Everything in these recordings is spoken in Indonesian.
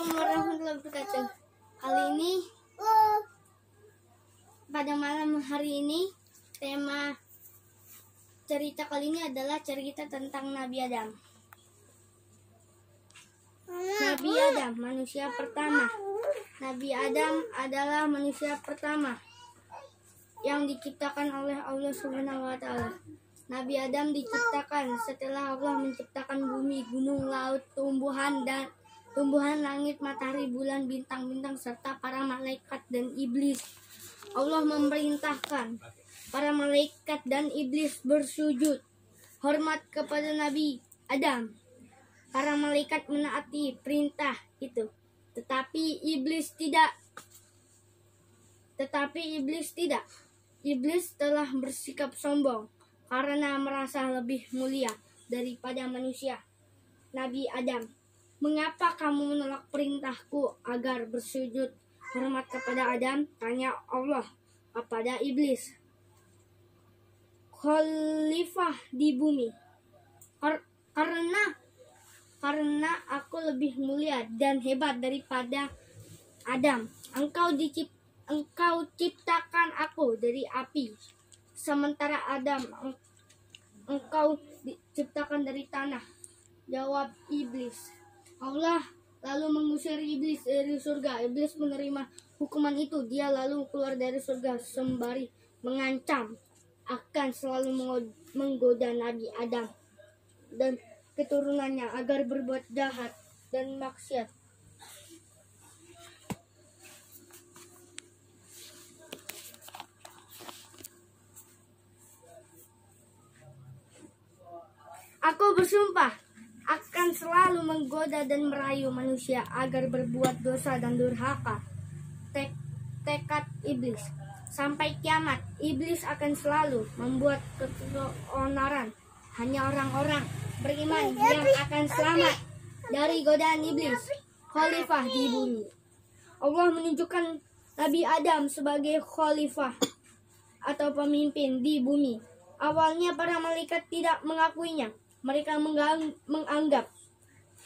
Assalamualaikum warahmatullahi wabarakatuh. Kali ini pada malam hari ini tema cerita kali ini adalah cerita tentang Nabi Adam. Nabi Adam, manusia pertama. Nabi Adam adalah manusia pertama yang diciptakan oleh Allah Subhanahu wa taala. Nabi Adam diciptakan setelah Allah menciptakan bumi, gunung, laut, tumbuhan, langit, matahari, bulan, bintang-bintang, serta para malaikat dan iblis. Allah memerintahkan para malaikat dan iblis bersujud hormat kepada Nabi Adam. Para malaikat menaati perintah itu, tetapi iblis tidak. Iblis telah bersikap sombong karena merasa lebih mulia daripada manusia. Nabi Adam, mengapa kamu menolak perintahku agar bersujud hormat kepada Adam? Tanya Allah kepada iblis, khalifah di bumi. Karena aku lebih mulia dan hebat daripada Adam. Engkau ciptakan aku dari api, sementara Adam engkau diciptakan dari tanah. Jawab iblis. Allah lalu mengusir iblis dari surga. Iblis menerima hukuman itu. Dia lalu keluar dari surga sembari mengancam akan selalu menggoda Nabi Adam dan keturunannya agar berbuat jahat dan maksiat. Aku bersumpah akan selalu menggoda dan merayu manusia agar berbuat dosa dan durhaka. Tekad iblis. Sampai kiamat, iblis akan selalu membuat keonaran. Hanya orang-orang beriman yang akan selamat dari godaan iblis. Khalifah di bumi. Allah menunjukkan Nabi Adam sebagai khalifah atau pemimpin di bumi. Awalnya para malaikat tidak mengakuinya. Mereka menganggap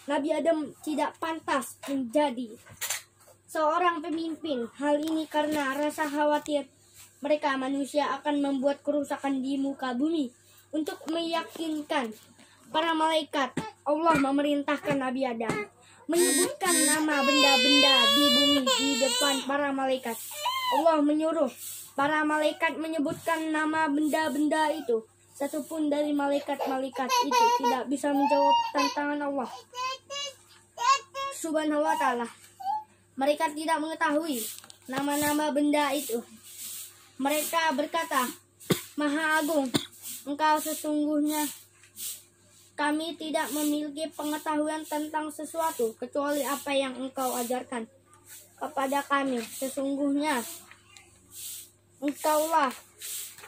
Nabi Adam tidak pantas menjadi seorang pemimpin. Hal ini karena rasa khawatir mereka manusia akan membuat kerusakan di muka bumi. Untuk meyakinkan para malaikat, Allah memerintahkan Nabi Adam menyebutkan nama benda-benda di bumi di depan para malaikat. Allah menyuruh para malaikat menyebutkan nama benda-benda itu. Satupun dari malaikat-malaikat itu tidak bisa menjawab tantangan Allah Subhanahu wa taala. Mereka tidak mengetahui nama-nama benda itu. Mereka berkata, Maha Agung, Engkau sesungguhnya kami tidak memiliki pengetahuan tentang sesuatu kecuali apa yang Engkau ajarkan kepada kami. Sesungguhnya Engkaulah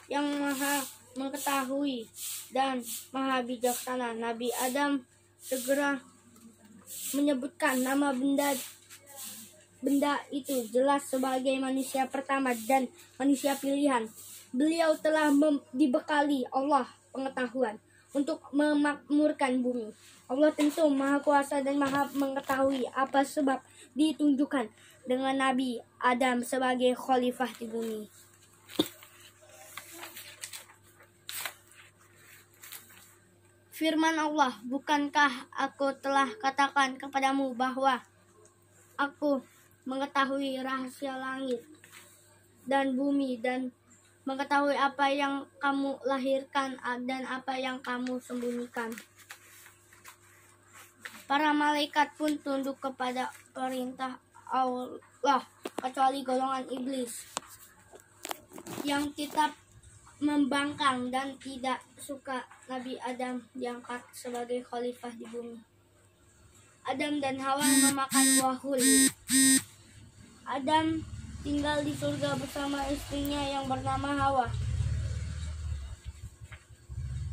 yang Maha mengetahui dan Maha bijaksana. Nabi Adam segera menyebutkan nama benda itu jelas sebagai manusia pertama dan manusia pilihan. Beliau telah dibekali Allah pengetahuan untuk memakmurkan bumi. Allah tentu Maha Kuasa dan Maha mengetahui apa sebab ditunjukkan dengan Nabi Adam sebagai khalifah di bumi. Firman Allah, bukankah aku telah katakan kepadamu bahwa aku mengetahui rahasia langit dan bumi dan mengetahui apa yang kamu lahirkan dan apa yang kamu sembunyikan. Para malaikat pun tunduk kepada perintah Allah kecuali golongan iblis yang tetap membangkang dan tidak suka Nabi Adam diangkat sebagai khalifah di bumi. Adam dan Hawa memakan buah huri. Adam tinggal di surga bersama istrinya yang bernama Hawa.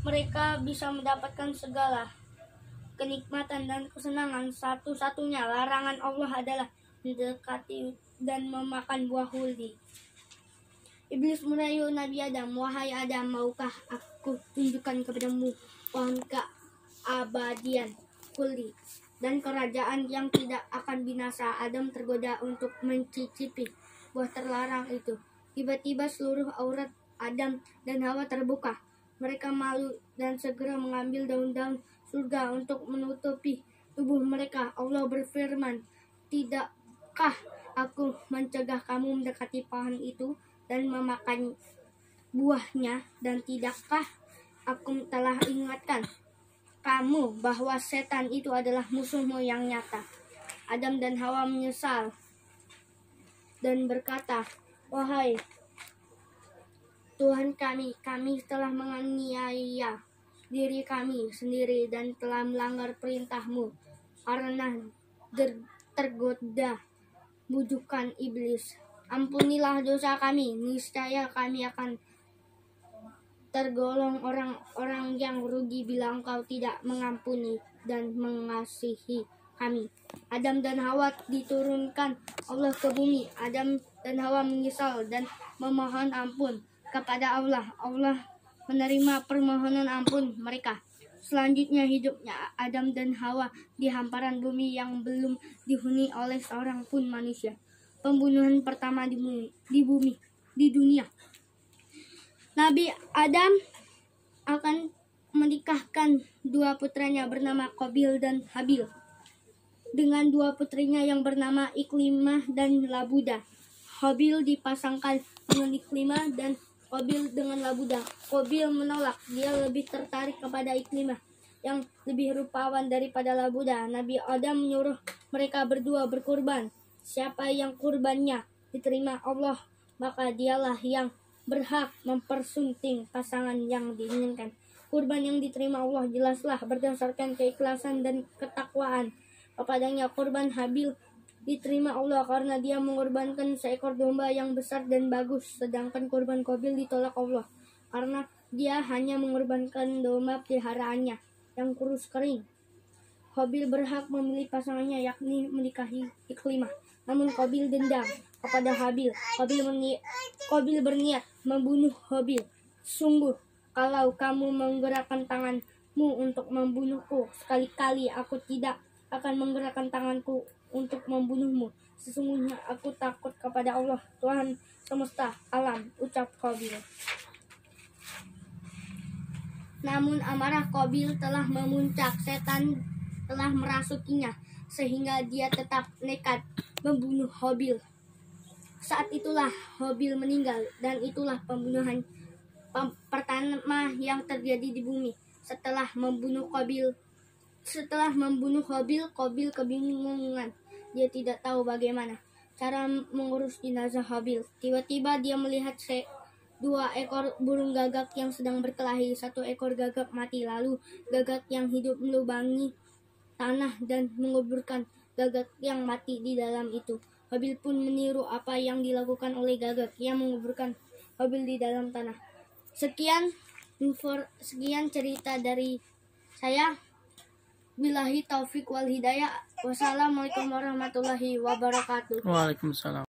Mereka bisa mendapatkan segala kenikmatan dan kesenangan. Satu-satunya larangan Allah adalah mendekati dan memakan buah huri. Iblis merayu Nabi Adam, wahai Adam, maukah aku tunjukkan kepadamu pohon keabadian huri dan kerajaan yang tidak akan binasa. Adam tergoda untuk mencicipi buah terlarang itu. Tiba-tiba seluruh aurat Adam dan Hawa terbuka. Mereka malu dan segera mengambil daun-daun surga untuk menutupi tubuh mereka. Allah berfirman, "Tidakkah aku mencegah kamu mendekati pohon itu dan memakan buahnya, dan tidakkah aku telah ingatkan kamu bahwa setan itu adalah musuhmu yang nyata?" Adam dan Hawa menyesal dan berkata, "Wahai Tuhan kami telah menganiaya diri kami sendiri dan telah melanggar perintah-Mu karena tergoda bujukan iblis. Ampunilah dosa kami, niscaya kami akan tergolong orang-orang yang rugi bila Engkau tidak mengampuni dan mengasihi kami." Adam dan Hawa diturunkan Allah ke bumi. Adam dan Hawa menyesal dan memohon ampun kepada Allah. Allah menerima permohonan ampun mereka. Selanjutnya hidupnya Adam dan Hawa di hamparan bumi yang belum dihuni oleh seorang pun manusia. Pembunuhan pertama di dunia. Nabi Adam akan menikahkan dua putranya bernama Qabil dan Habil dengan dua putrinya yang bernama Iklimah dan Labuda. Habil dipasangkan dengan Iklimah dan Qabil dengan Labuda. Qabil menolak, dia lebih tertarik kepada Iklimah yang lebih rupawan daripada Labuda. Nabi Adam menyuruh mereka berdua berkurban. Siapa yang kurbannya diterima Allah, maka dialah yang berhak mempersunting pasangan yang diinginkan. Kurban yang diterima Allah jelaslah berdasarkan keikhlasan dan ketakwaan kepadanya. Kurban Habil diterima Allah karena dia mengorbankan seekor domba yang besar dan bagus, sedangkan kurban Qabil ditolak Allah karena dia hanya mengorbankan domba peliharaannya yang kurus kering. Qabil berhak memilih pasangannya, yakni menikahi Iklimah. Namun Qabil dendam kepada Habil. Qabil berniat membunuh Habil. "Sungguh, kalau kamu menggerakkan tanganmu untuk membunuhku, sekali-kali aku tidak akan menggerakkan tanganku untuk membunuhmu. Sesungguhnya aku takut kepada Allah, Tuhan semesta alam," ucap Qabil. Namun amarah Qabil telah memuncak. Setan telah merasukinya sehingga dia tetap nekat membunuh Habil. Saat itulah Habil meninggal, dan itulah pembunuhan pertama yang terjadi di bumi. Setelah membunuh Habil, Qabil kebingungan. Dia tidak tahu bagaimana cara mengurus jenazah Habil. Tiba-tiba dia melihat dua ekor burung gagak yang sedang berkelahi. Satu ekor gagak mati, lalu gagak yang hidup melubangi tanah dan menguburkan gagak yang mati di dalam itu. Habil pun meniru apa yang dilakukan oleh gagak yang menguburkan Habil di dalam tanah. Sekian cerita dari saya. Billahi taufik wal hidayah. Wassalamualaikum warahmatullahi wabarakatuh. Waalaikumsalam.